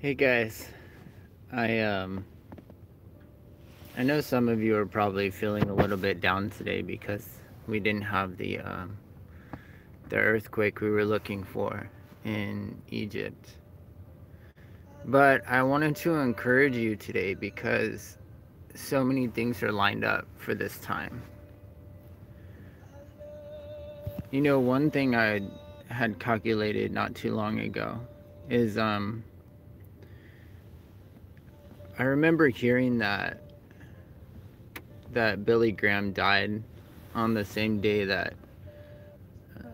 Hey guys, I I know some of you are probably feeling a little bit down today because we didn't have the earthquake we were looking for in Egypt. But I wanted to encourage you today because so many things are lined up for this time. You know, one thing I had calculated not too long ago is I remember hearing that Billy Graham died on the same day that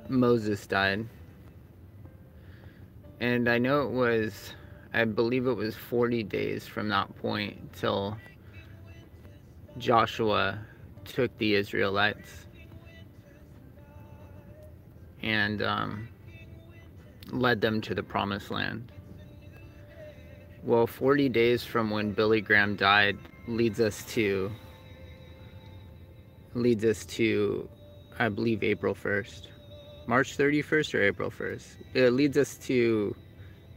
Moses died. And I know I believe it was 40 days from that point till Joshua took the Israelites and led them to the promised land. Well, 40 days from when Billy Graham died leads us to, I believe, April 1st. March 31st or April 1st. It leads us to,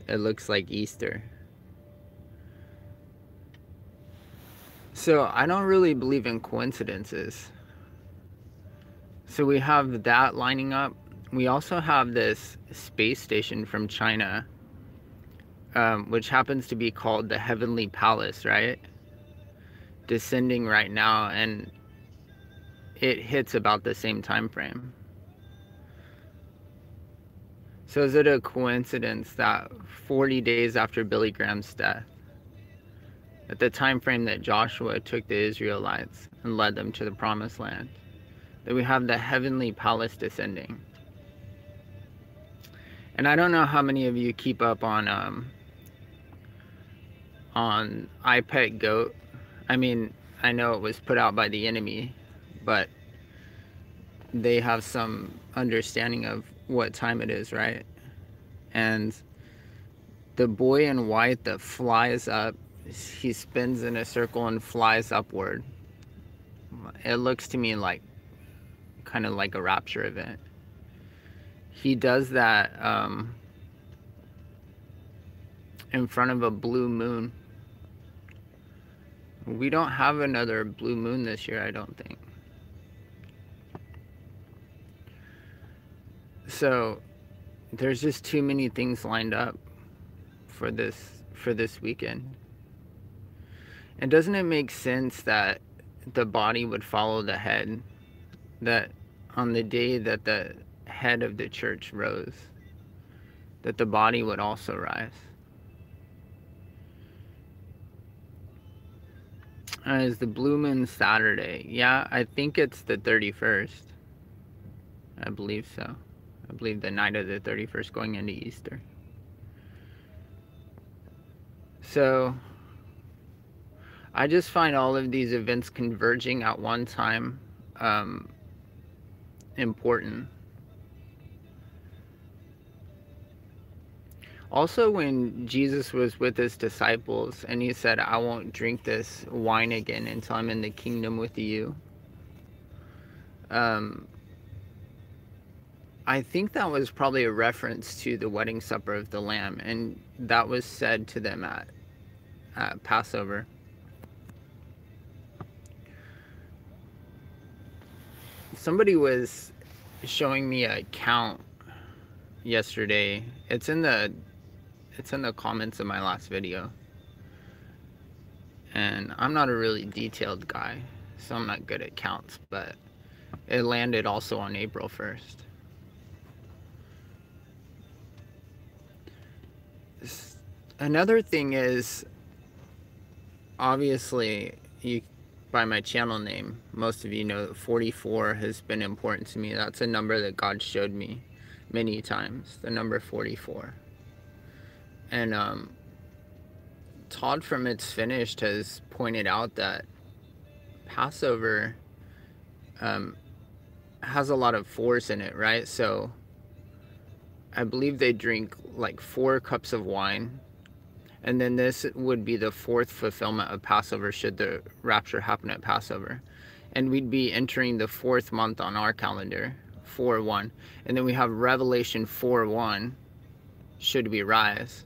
it looks like Easter. So I don't really believe in coincidences. So we have that lining up. We also have this space station from China, which happens to be called the Heavenly Palace, right? Descending right now, and it hits about the same time frame. So is it a coincidence that 40 days after Billy Graham's death, at the time frame that Joshua took the Israelites and led them to the promised land, that we have the Heavenly Palace descending? And I don't know how many of you keep up on iPet Goat. I mean, I know it was put out by the enemy, but they have some understanding of what time it is, right? And the boy in white that flies up, he spins in a circle and flies upward. It looks to me like kind of like a rapture event. He does that in front of a blue moon. We don't have another blue moon this year, I don't think. So there's just too many things lined up for this weekend. And doesn't it make sense that the body would follow the head? That on the day that the head of the church rose, that the body would also rise. Is the blue moon Saturday? Yeah, I think it's the 31st. I believe so. I believe the night of the 31st going into Easter. So I just find all of these events converging at one time important. Also, when Jesus was with his disciples and he said, I won't drink this wine again until I'm in the kingdom with you. I think that was probably a reference to the wedding supper of the Lamb, and that was said to them at Passover. Somebody was showing me a count yesterday. It's in the comments of my last video. And I'm not a really detailed guy, so I'm not good at counts, but it landed also on April 1st. Another thing is, obviously, by my channel name, most of you know that 44 has been important to me. That's a number that God showed me many times, the number 44. And Todd from It's Finished has pointed out that Passover has a lot of fours in it, right? So I believe they drink like 4 cups of wine. And then this would be the 4th fulfillment of Passover should the rapture happen at Passover. And we'd be entering the 4th month on our calendar, 4/1. And then we have Revelation 4:1, should we rise.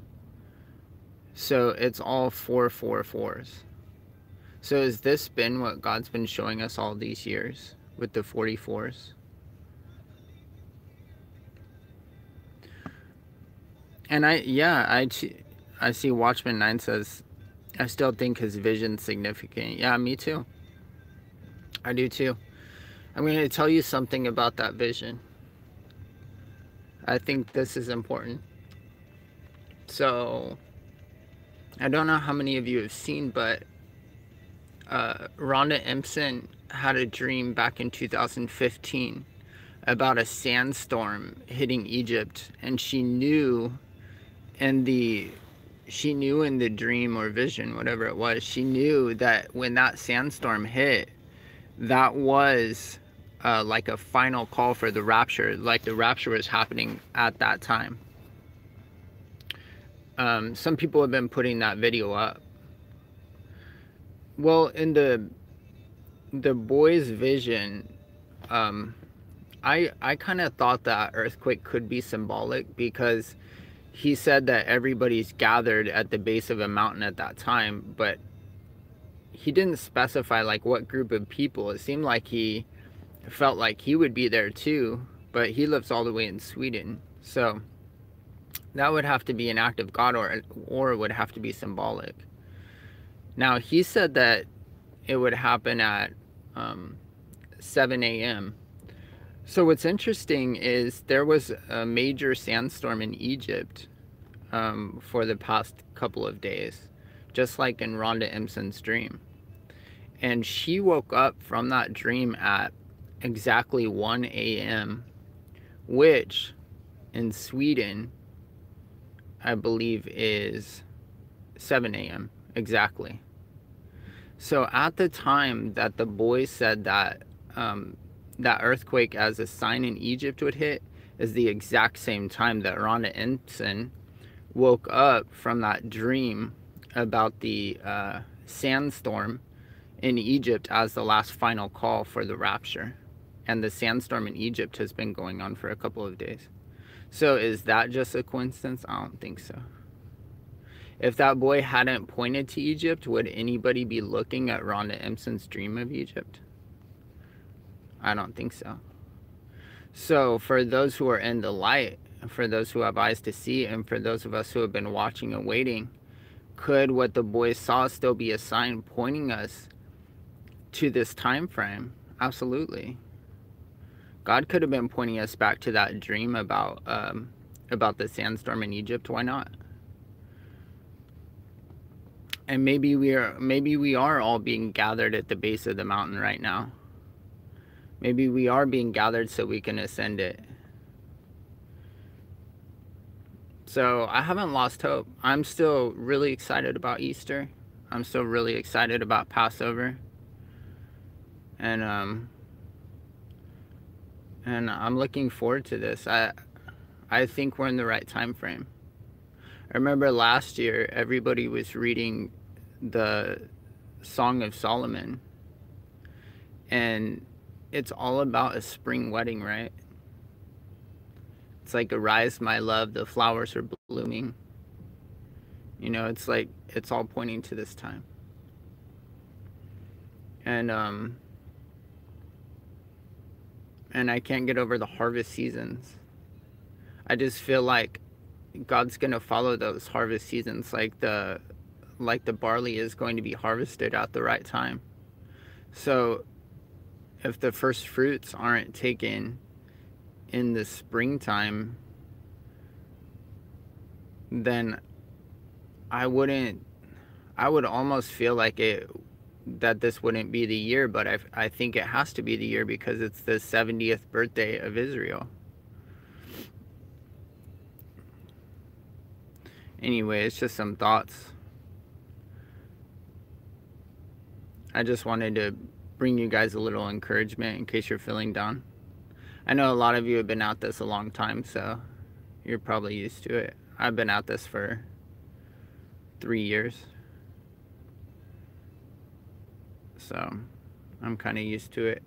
So it's all 444s. So has this been what God's been showing us all these years with the 44s? And I see Watchman 9 says, I still think his vision's significant. Yeah, me too. I do too. I'm going to tell you something about that vision. I think this is important. So, I don't know how many of you have seen, but Rhonda Empson had a dream back in 2015 about a sandstorm hitting Egypt, and she knew in the dream or vision, whatever it was, she knew that when that sandstorm hit, that was like a final call for the rapture, like the rapture was happening at that time. Some people have been putting that video up. Well, in the boy's vision, I kind of thought that earthquake could be symbolic, because he said that everybody's gathered at the base of a mountain at that time, but he didn't specify like what group of people. It seemed like he felt like he would be there too, but he lives all the way in Sweden, so that would have to be an act of God, or it would have to be symbolic. Now, he said that it would happen at 7 a.m. So what's interesting is there was a major sandstorm in Egypt for the past couple of days, just like in Rhonda Empson's dream. And she woke up from that dream at exactly 1 a.m., which in Sweden, I believe, is 7 a.m. exactly. So at the time that the boy said that that earthquake as a sign in Egypt would hit, is the exact same time that Rhonda Empson woke up from that dream about the sandstorm in Egypt as the last final call for the rapture. And the sandstorm in Egypt has been going on for a couple of days. So is that just a coincidence? I don't think so. If that boy hadn't pointed to Egypt, would anybody be looking at Rhonda Empson's dream of Egypt? I don't think so. So for those who are in the light, for those who have eyes to see, and for those of us who have been watching and waiting, could what the boy saw still be a sign pointing us to this time frame? Absolutely. God could have been pointing us back to that dream about the sandstorm in Egypt. Why not? And maybe we are all being gathered at the base of the mountain right now. Maybe we are being gathered so we can ascend it. So I haven't lost hope. I'm still really excited about Easter. I'm still really excited about Passover. And I'm looking forward to this. I think we're in the right time frame. I remember last year everybody was reading the Song of Solomon, and it's all about a spring wedding, right? It's like, arise my love, the flowers are blooming. You know, it's like it's all pointing to this time. And I can't get over the harvest seasons. I just feel like God's gonna follow those harvest seasons, like the barley is going to be harvested at the right time. So if the first fruits aren't taken in the springtime, then I would almost feel like that this wouldn't be the year, but I think it has to be the year, because it's the 70th birthday of Israel. Anyway, it's just some thoughts. I just wanted to bring you guys a little encouragement in case you're feeling down. I know a lot of you have been at this a long time, so you're probably used to it. I've been at this for 3 years. So I'm kind of used to it.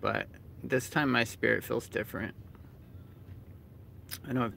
But this time my spirit feels different. I don't